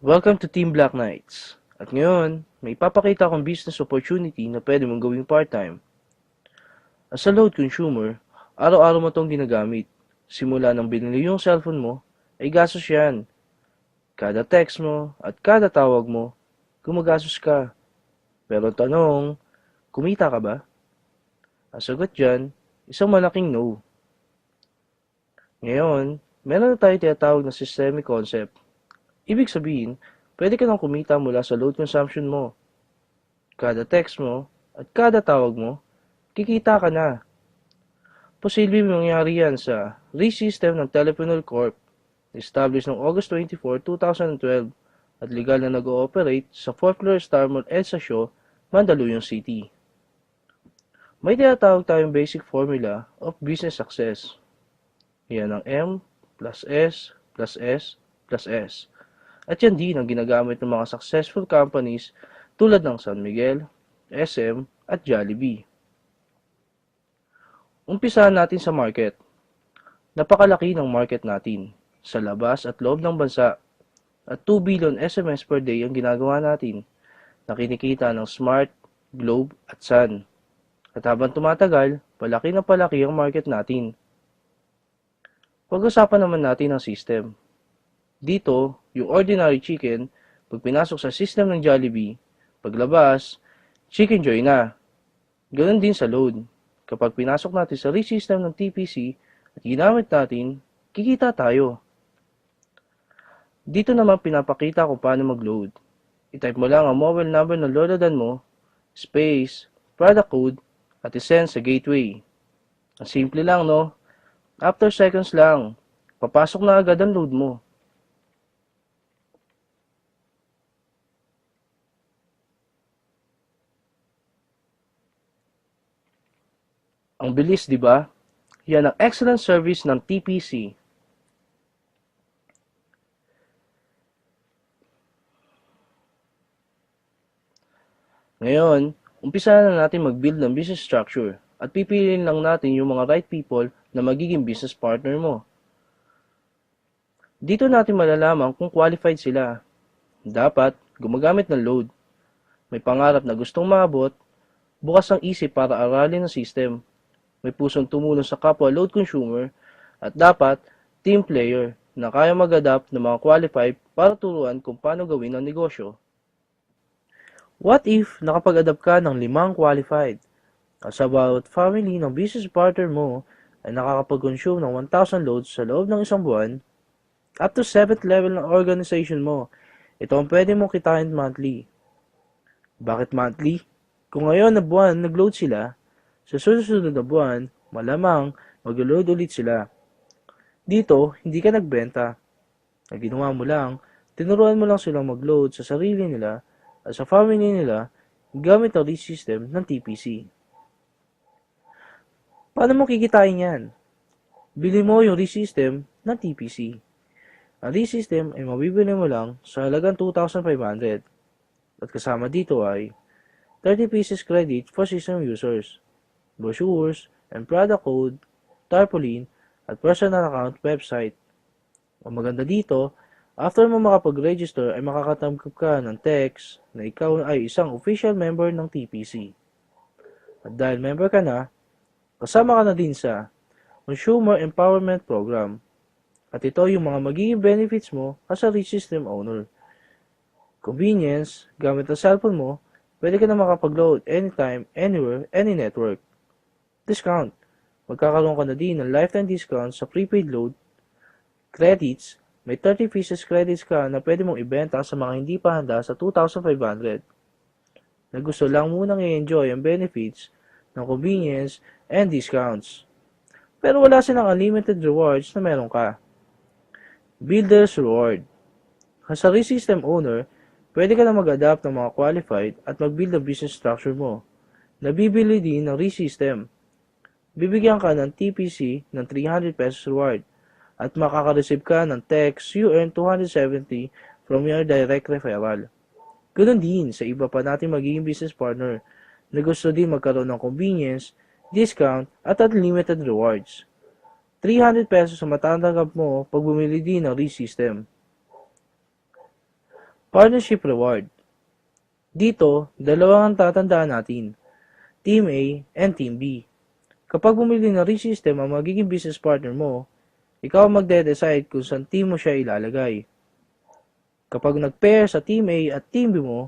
Welcome to Team Black Knights. At ngayon, may ipapakita akong business opportunity na pwede mong gawing part-time. As a load consumer, araw-araw mo itong ginagamit. Simula nang binili yung cellphone mo, ay gastos yan. Kada text mo at kada tawag mo, gumagastos ka. Pero tanong, kumita ka ba? Ang sagot dyan, isang malaking no. Ngayon, meron na tayo tinatawag na systemic concept. Ibig sabihin, pwede ka nang kumita mula sa load consumption mo. Kada text mo at kada tawag mo, kikita ka na. Posibleng mangyari yan sa RE-system ng Teleponol Corp, established noong August 24, 2012 at legal na nag-ooperate sa 4th floor Star Mall EDSA Shaw, Mandaluyong City. May tinatawag tayong basic formula of business success. Yan ang M plus S plus S plus S. At yan din ang ginagamit ng mga successful companies tulad ng San Miguel, SM at Jollibee. Umpisahan natin sa market. Napakalaki ng market natin sa labas at loob ng bansa at 2 billion SMS per day ang ginagawa natin na kinikita ng Smart, Globe at Sun. At habang tumatagal, palaki na palaki ang market natin. Pag-usapan naman natin ang system. Dito, yung ordinary chicken, pag pinasok sa system ng Jollibee, paglabas, Chicken Joy na. Ganon din sa load. Kapag pinasok natin sa RE-system ng TPC at ginamit natin, kikita tayo. Dito naman pinapakita kung paano mag-load. I-type mo lang ang mobile number ng lolodan mo, space, product code, at isend sa gateway. Ang simple lang, no? After seconds lang, papasok na agad ang load mo. Ang bilis, di ba? Yan ang excellent service ng TPC. Ngayon, umpisa na natin mag-build ng business structure at pipiliin lang natin yung mga right people na magiging business partner mo. Dito natin malalaman kung qualified sila. Dapat gumagamit ng load. May pangarap na gustong maabot, bukas ang isip para aralin ang system. May pusong tumulong sa kapwa load consumer at dapat team player na kaya mag-adapt ng mga qualified para turuan kung paano gawin ang negosyo. What if nakapag-adapt ka ng 5 qualified? As about family ng business partner mo ay nakakapag-consume ng 1,000 loads sa loob ng isang buwan, up to 7th level ng organization mo, ito ang pwede mong kitain monthly. Bakit monthly? Kung ngayon na buwan nag-load sila, sa susunod na buwan, malamang mag-load ulit sila. Dito, hindi ka nagbenta. Ang ginawa mo lang, tinuruan mo lang silang mag-load sa sarili nila at sa family nila gamit ang RE-system ng TPC. Paano mo kikitain yan? Bili mo yung RE-system ng TPC. Ang RE-system ay mabibili mo lang sa halagang 2,500 at kasama dito ay 30 pieces credit for system users, brochures and product code, tarpaulin, at personal account website. Ang maganda dito, after mo makapag-register ay makakatanggap ka ng text na ikaw ay isang official member ng TPC. At dahil member ka na, kasama ka na din sa Consumer Empowerment Program. At ito yung mga magiging benefits mo as a RE-system owner. Convenience, gamit ang cellphone mo, pwede ka na makapag-load anytime, anywhere, any network. Discount, magkakaroon ka na din ng lifetime discount sa prepaid load. Credits, may 30 pieces credits ka na pwede mong ibenta sa mga hindi pa handa sa 2,500. Na gusto lang munang i-enjoy ang benefits ng convenience and discounts. Pero wala silang unlimited rewards na meron ka. Builder's Reward. As a RE-system owner, pwede ka na mag-adapt ng mga qualified at mag-build ang business structure mo. Nabibili din ng RE-system. Bibigyan ka ng TPC ng 300 pesos reward at makaka-receive ka ng text you earn 270 from your direct referral. Ganoon din sa iba pa nating magiging business partner na gusto din magkaroon ng convenience, discount at unlimited rewards. 300 pesos ang matatanggap mo pag bumili din ng RE-system. Partnership Reward. Dito, dalawa ang tatandaan natin, Team A and Team B. Kapag bumili ng ReSystem ang magiging business partner mo, ikaw ang magde-decide kung saan team mo siya ilalagay. Kapag nag-pair sa Team A at Team B mo,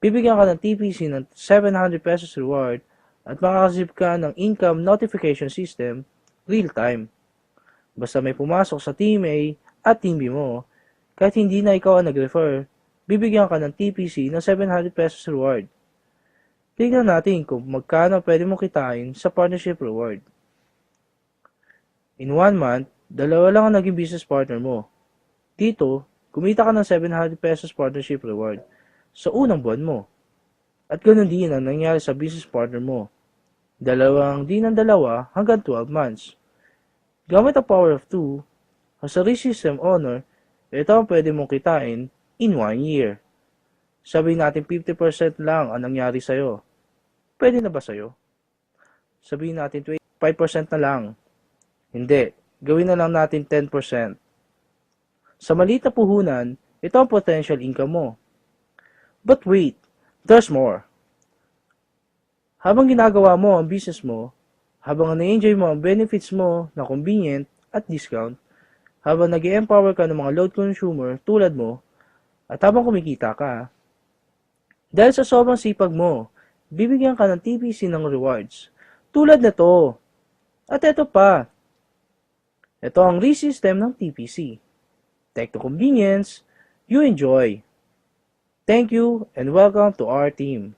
bibigyan ka ng TPC ng 700 pesos reward at makakasip ka ng income notification system real-time. Basta may pumasok sa Team A at Team B mo, kahit hindi na ikaw ang nag-refer, bibigyan ka ng TPC ng 700 pesos reward. Tingnan natin kung magkano pwede mo kitain sa partnership reward. In 1 month, dalawa lang ang naging business partner mo. Dito, kumita ka ng 700 pesos partnership reward sa unang buwan mo. At ganoon din ang nangyari sa business partner mo. Dalawang din ng dalawa hanggang 12 months. Gamit ang power of 2, as a ReSystem owner, ito ang pwede mong kitain in 1 year. Sabihin natin 50% lang ang nangyari sa'yo. Pwede na ba sa'yo? Sabihin natin 5% na lang. Hindi, gawin na lang natin 10%. Sa maliit na puhunan, ito ang potential income mo. But wait, there's more. Habang ginagawa mo ang business mo, habang na-enjoy mo ang benefits mo na convenient at discount, habang nag-empower ka ng mga load consumer tulad mo, at habang kumikita ka, dahil sa sobrang sipag mo, bibigyan ka ng TPC ng rewards. Tulad na to. At ito pa. Ito ang ReSystem ng TPC. Tech to convenience, you enjoy. Thank you and welcome to our team.